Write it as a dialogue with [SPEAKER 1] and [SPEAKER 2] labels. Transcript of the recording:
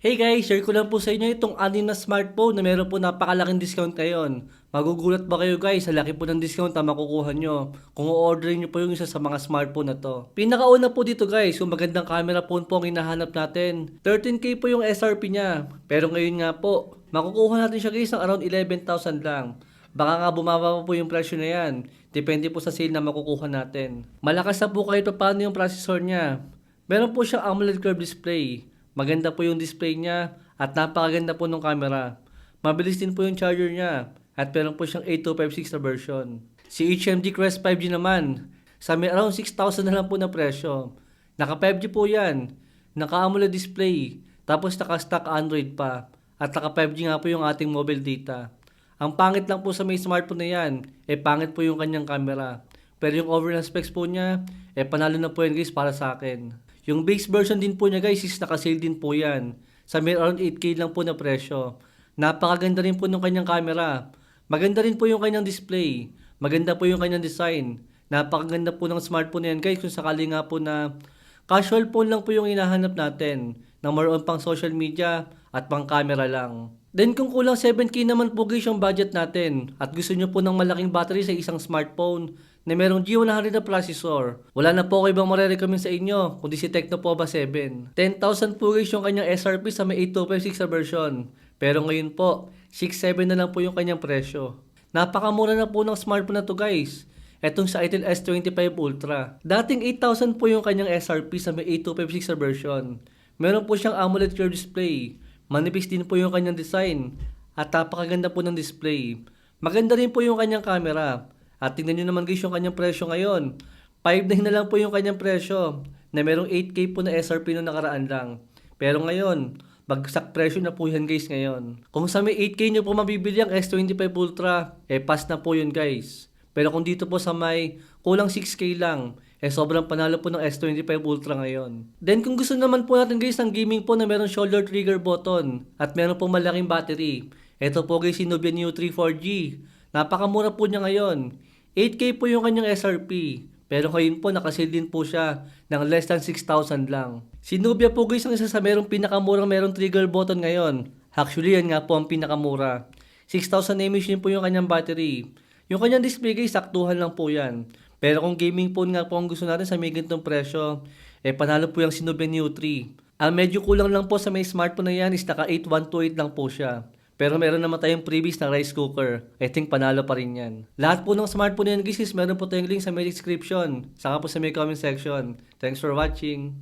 [SPEAKER 1] Hey guys, share ko lang po sa inyo itong anim na smartphone na meron po napakalaking discount ngayon. Magugulat ba kayo guys sa laki po ng discount na makukuha nyo kung o-orderin nyo po yung isa sa mga smartphone na to. Pinakauna po dito guys, yung magandang camera phone po ang hinahanap natin. 13K po yung SRP niya. Pero ngayon nga po, makukuha natin siya guys ng around 11,000 lang. Baka nga bumaba pa po yung presyo na yan. Depende po sa sale na makukuha natin. Malakas na po kahit pa paano yung processor niya. Meron po siyang AMOLED curved display. Maganda po yung display niya at napakaganda po ng camera. Mabilis din po yung charger niya at meron po siyang 8256 na version. Si HMD Crest 5G naman, sa may around 6,000 na lang po na presyo. Naka 5G po yan, naka AMOLED display, tapos naka stock Android pa. At naka 5G nga po yung ating mobile data. Ang pangit lang po sa may smartphone na yan, pangit po yung kanyang camera. Pero yung overall specs po niya, panalo na po yan guys para sa akin. Yung base version din po niya guys is naka-sale din po yan. Sa may around 8K lang po na presyo. Napakaganda rin po ng kanyang camera. Maganda rin po yung kanyang display. Maganda po yung kanyang design. Napakaganda po ng smartphone na yan guys kung sakali nga po na casual phone lang po yung hinahanap natin. Na more on pang social media at pang camera lang. Then kung kulang 7K naman po guys yung budget natin at gusto nyo po ng malaking battery sa isang smartphone na merong G100 na processor, wala na po ko ibang marirecommend sa inyo kundi si Tecno Pova 7. 10,000 po guys yung kanyang SRP sa may 8256 na version. Pero ngayon po, 6,700 na lang po yung kanyang presyo. Napakamura na po ng smartphone na to guys. Etong sa Itel S25 Ultra. Dating 8,000 po yung kanyang SRP sa may 8256 na version. Meron po siyang AMOLED curved display. Manipis din po yung kanyang design. At napakaganda po ng display. Maganda rin po yung kanyang camera. At tingnan nyo naman guys yung kanyang presyo ngayon. 5,900 na lang po yung kanyang presyo. Na merong 8K po na SRP no nakaraan lang. Pero ngayon, bagsak presyo na po yan guys ngayon. Kung sa may 8K nyo po mabibili ang S25 Ultra, pass na po yun guys. Pero kung dito po sa may kulang 6K lang, sobrang panalo po ng S25 Ultra ngayon. Then kung gusto naman po natin guys ng gaming po na meron shoulder trigger button at meron po malaking battery, ito po guys si Nubia Neo 3 4G. Napakamura po niya ngayon. 8K po yung kanyang SRP. Pero ngayon po nakasale din po siya ng less than 6,000 lang. Si Nubia po guys ang isa sa merong pinakamurang merong trigger button ngayon. Actually yan nga po ang pinakamura. 6,000 mAh din po yung kanyang battery. Yung kanyang display guys, saktuhan lang po yan. Pero kung gaming phone nga po ang gusto natin sa may ganitong presyo, panalo po yung Nubia Neo 3. Ang medyo kulang lang po sa may smartphone na yan is naka 8128 lang po siya. Pero meron naman tayong previous na rice cooker. I think panalo pa rin yan. Lahat po ng smartphone na yan guys, meron po tayong link sa may description. Saka po sa may comment section. Thanks for watching.